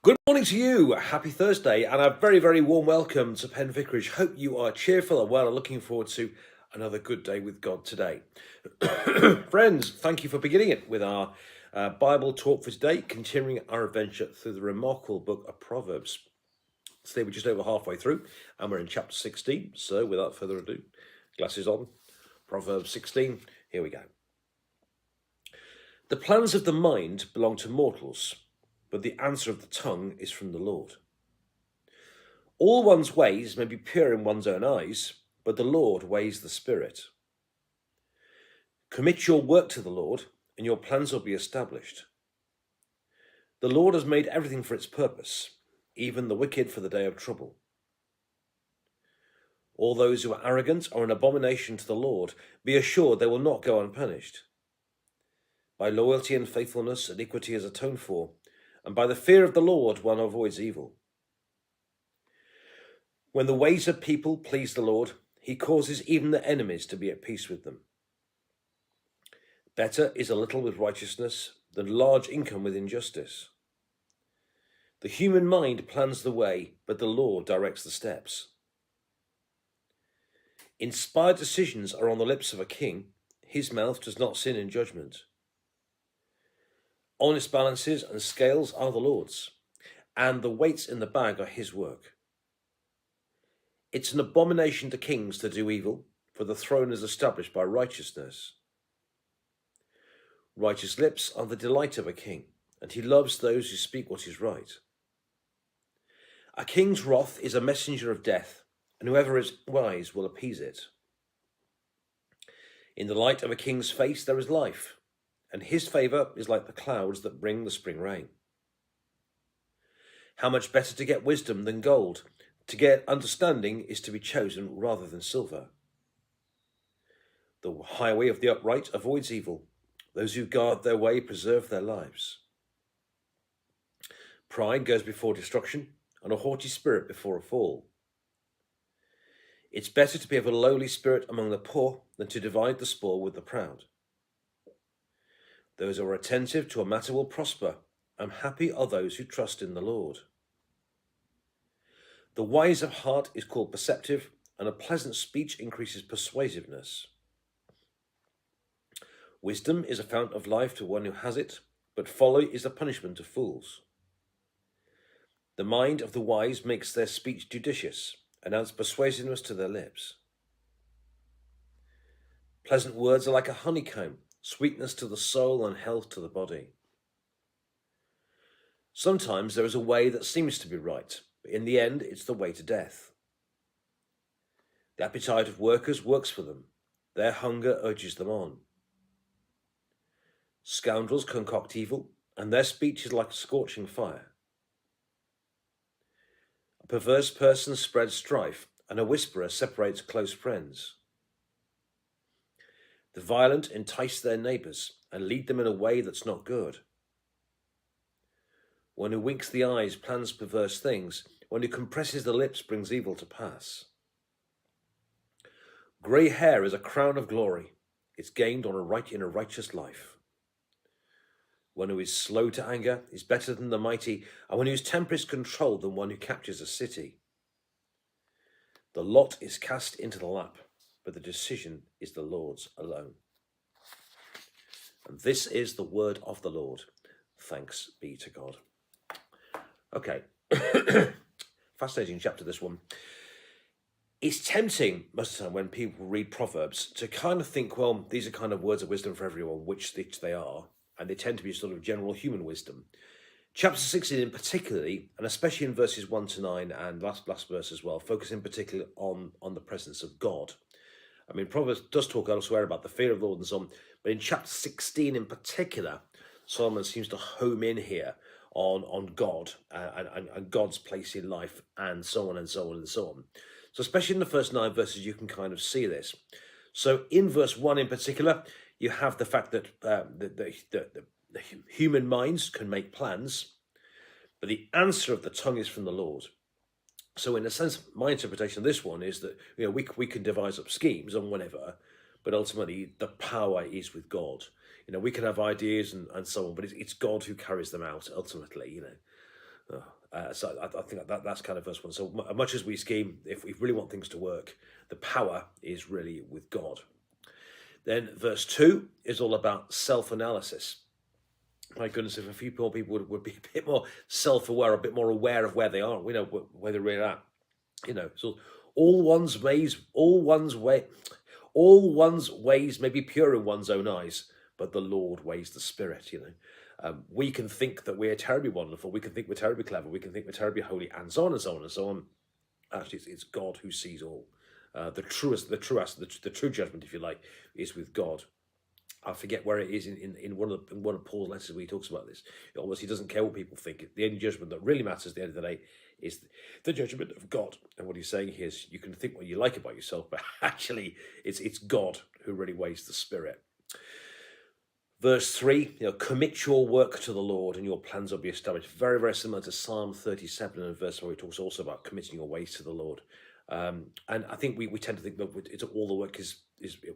Good morning to you. Happy Thursday, and a very, very warm welcome to Penn Vicarage. Hope you are cheerful and well and looking forward to another good day with God today. Friends, thank you for beginning it with our Bible talk for today, continuing our adventure through the remarkable book of Proverbs. Today we're just over halfway through, and we're in chapter 16. So without further ado, glasses on, Proverbs 16, here we go. The plans of the mind belong to mortals, but the answer of the tongue is from the Lord. All one's ways may be pure in one's own eyes, but the Lord weighs the spirit. Commit your work to the Lord, and your plans will be established. The Lord has made everything for its purpose, even the wicked for the day of trouble. All those who are arrogant are an abomination to the Lord. Be assured they will not go unpunished. By loyalty and faithfulness, iniquity is atoned for, and by the fear of the Lord one avoids evil. When the ways of people please the Lord, he causes even their enemies to be at peace with them. Better is a little with righteousness than large income with injustice. The human mind plans the way, but the Lord directs the steps. Inspired decisions are on the lips of a king. His mouth does not sin in judgment. Honest balances and scales are the Lord's, and the weights in the bag are his work. It's an abomination to kings to do evil, for the throne is established by righteousness. Righteous lips are the delight of a king, and he loves those who speak what is right. A king's wrath is a messenger of death, and whoever is wise will appease it. In the light of a king's face there is life, and his favour is like the clouds that bring the spring rain. How much better to get wisdom than gold? To get understanding is to be chosen rather than silver. The highway of the upright avoids evil. Those who guard their way preserve their lives. Pride goes before destruction, and a haughty spirit before a fall. It's better to be of a lowly spirit among the poor than to divide the spoil with the proud. Those who are attentive to a matter will prosper, and happy are those who trust in the Lord. The wise of heart is called perceptive, and a pleasant speech increases persuasiveness. Wisdom is a fount of life to one who has it, but folly is the punishment of fools. The mind of the wise makes their speech judicious, and adds persuasiveness to their lips. Pleasant words are like a honeycomb, sweetness to the soul and health to the body. Sometimes there is a way that seems to be right, but in the end it's the way to death. The appetite of workers works for them. Their hunger urges them on. Scoundrels concoct evil, and their speech is like a scorching fire. A perverse person spreads strife, and a whisperer separates close friends. The violent entice their neighbours and lead them in a way that's not good. One who winks the eyes plans perverse things. One who compresses the lips brings evil to pass. Grey hair is a crown of glory. It's gained in a righteous life. One who is slow to anger is better than the mighty, and one whose temper is controlled than one who captures a city. The lot is cast into the lap, but the decision is the Lord's alone. And this is the word of the Lord. Thanks be to God. Okay, fascinating chapter, this one. It's tempting most of the time when people read Proverbs to kind of think, well, these are kind of words of wisdom for everyone, which they are, and they tend to be sort of general human wisdom. Chapter 16 in particularly, and especially in verses 1 to 9 and last verse as well, focus in particular on the presence of God. I mean, Proverbs does talk elsewhere about the fear of the Lord and so on, but in chapter 16 in particular, Solomon seems to home in here on God and God's place in life and so on and so on and so on. So especially in the first 9 verses, you can kind of see this. So in verse 1 in particular, you have the fact that the human minds can make plans, but the answer of the tongue is from the Lord. So in a sense, my interpretation of this one is that we can devise up schemes and whatever, but ultimately the power is with God. We can have ideas and so on, but it's God who carries them out ultimately. So I think that's kind of verse 1. So much as we scheme, if we really want things to work, the power is really with God. Then verse 2 is all about self-analysis. My goodness, if a few more people would be a bit more self-aware, a bit more aware of where they are, we know where they're really at. So all one's ways may be pure in one's own eyes, but the Lord weighs the spirit. We can think that we're terribly wonderful, we can think we're terribly clever, we can think we're terribly holy, and so on and so on and so on. Actually, it's God who sees all. The true judgment, if you like, is with God. I forget where it is in one of Paul's letters where he talks about this. Almost he doesn't care what people think. The only judgment that really matters at the end of the day is the judgment of God. And what he's saying here is you can think what you like about yourself, but actually it's God who really weighs the spirit. Verse 3, commit your work to the Lord and your plans will be established. Very, very similar to Psalm 37 and verse where he talks also about committing your ways to the Lord. And I think we tend to think that it's all the work it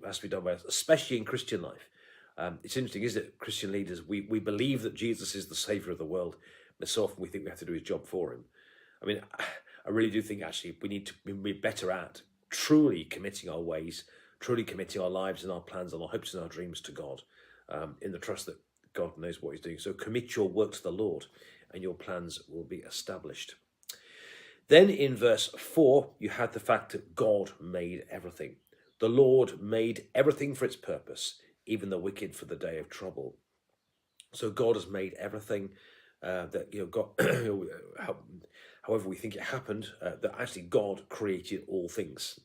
has to be done by us, especially in Christian life. It's interesting, isn't it? Christian leaders, we believe that Jesus is the saviour of the world, but so often we think we have to do his job for him. I mean, I really do think actually we need to be better at truly committing our ways, truly committing our lives and our plans and our hopes and our dreams to God, in the trust that God knows what he's doing. So commit your work to the Lord and your plans will be established. Then in verse 4, you had the fact that God made everything. The Lord made everything for its purpose, even the wicked for the day of trouble. So God has made everything that God, however we think it happened, that actually God created all things.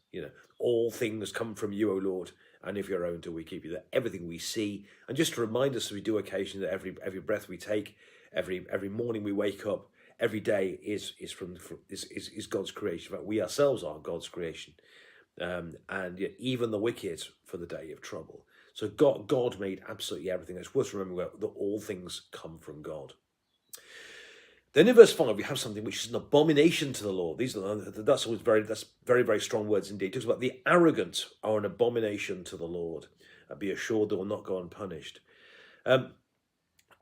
All things come from you, O Lord, and of your own do we keep you. That everything we see, and just to remind us, as we do occasionally, that every breath we take, every morning we wake up, every day is God's creation. In fact, we ourselves are God's creation, and yet even the wicked for the day of trouble. So God made absolutely everything. It's worth remembering that all things come from God. Then in verse 5, we have something which is an abomination to the Lord. That's very, very strong words indeed. It talks about the arrogant are an abomination to the Lord. Be assured they will not go unpunished.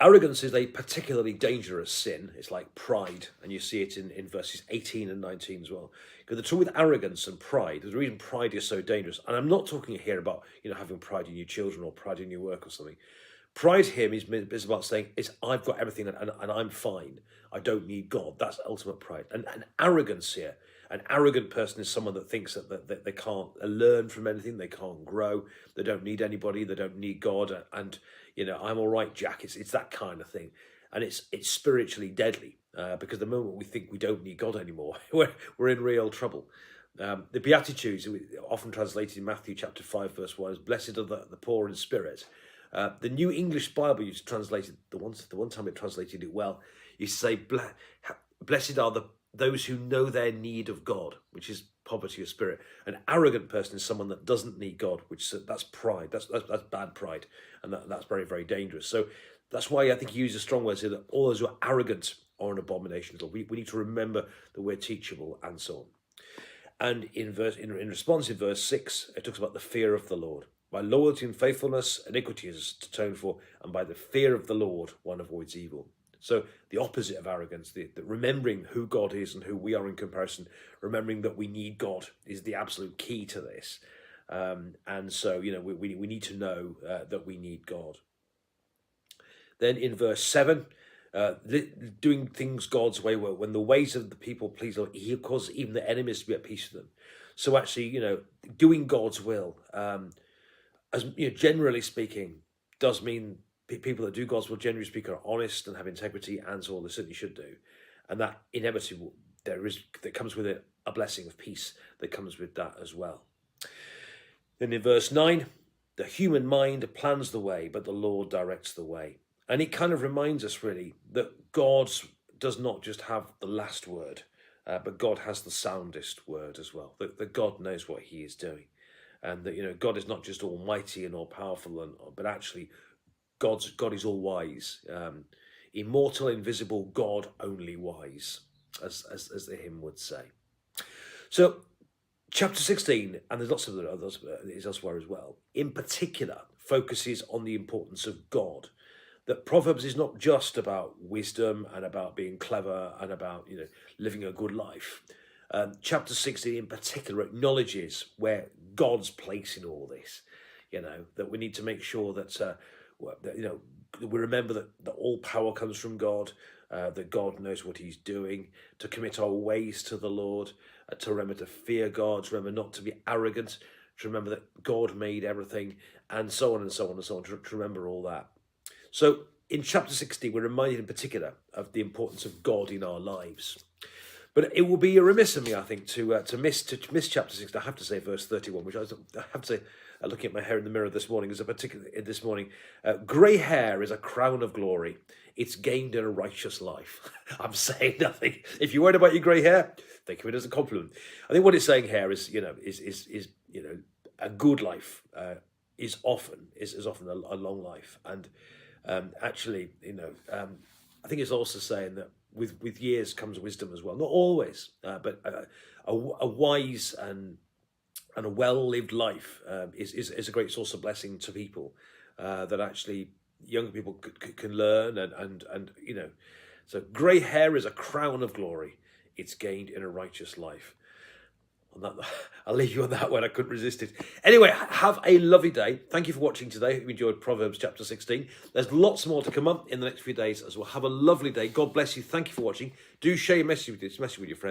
Arrogance is a particularly dangerous sin. It's like pride, and you see it in verses 18 and 19 as well. Because the trouble with arrogance and pride, the reason pride is so dangerous, and I'm not talking here about having pride in your children or pride in your work or something. Pride here is about saying, I've got everything and I'm fine. I don't need God. That's ultimate pride. And arrogance here, an arrogant person is someone that thinks that they can't learn from anything, they can't grow, they don't need anybody, they don't need God, and I'm all right, Jack. It's that kind of thing, and it's spiritually deadly because the moment we think we don't need God anymore, we're in real trouble. The Beatitudes, often translated in Matthew chapter 5 verse 1, is blessed are the poor in spirit. The New English Bible used to translate it, the one time it translated it well, used to say, blessed are those who know their need of God, which is poverty of spirit. An arrogant person is someone that doesn't need God, that's pride. That's bad pride, and that's very, very dangerous. So that's why I think he uses strong words here, that all those who are arrogant are an abomination. We need to remember that we're teachable and so on. And in response in verse 6, it talks about the fear of the Lord. By loyalty and faithfulness, iniquity is atoned for, and by the fear of the Lord, one avoids evil. So the opposite of arrogance, the remembering who God is and who we are in comparison, remembering that we need God is the absolute key to this. And so, we need to know that we need God. Then in verse 7, doing things God's way, when the ways of the people please the Lord, he causes even the enemies to be at peace with them. So actually, doing God's will, as generally speaking, does mean people that do God's will, generally speaking, are honest and have integrity, and so on. They certainly should do, and that inevitably that comes with it a blessing of peace that comes with that as well. Then in verse 9, the human mind plans the way, but the Lord directs the way. And it kind of reminds us really that God does not just have the last word, but God has the soundest word as well. That God knows what he is doing. And that, God is not just almighty and all powerful, but actually God is all wise. Immortal, invisible, God only wise, as the hymn would say. So chapter 16, and there's lots of others, is elsewhere as well, in particular focuses on the importance of God. that Proverbs is not just about wisdom and about being clever and about, living a good life. Chapter 16 in particular acknowledges where God's place in all this, that we need to make sure that, we remember that all power comes from God, that God knows what he's doing, to commit our ways to the Lord, to remember to fear God, to remember not to be arrogant, to remember that God made everything, and so on and so on and so on, to remember all that. So in chapter 16, we're reminded in particular of the importance of God in our lives. But it will be remiss of me, I think, to miss chapter 16. I have to say verse 31, which I have to say, looking at my hair in the mirror this morning, grey hair is a crown of glory. It's gained in a righteous life. I'm saying nothing. If you're worried about your grey hair, think of it as a compliment. I think what it's saying here is a good life is often a long life, and actually, I think it's also saying that with years comes wisdom as well. Not always, but a wise and a well-lived life is a great source of blessing to people, that actually young people can learn and So grey hair is a crown of glory. It's gained in a righteous life. On that, I'll leave you on that one. I couldn't resist it. Anyway, have a lovely day. Thank you for watching today. Hope you enjoyed Proverbs chapter 16. There's lots more to come up in the next few days as well. Have a lovely day. God bless you. Thank you for watching. Do share your message with your friends.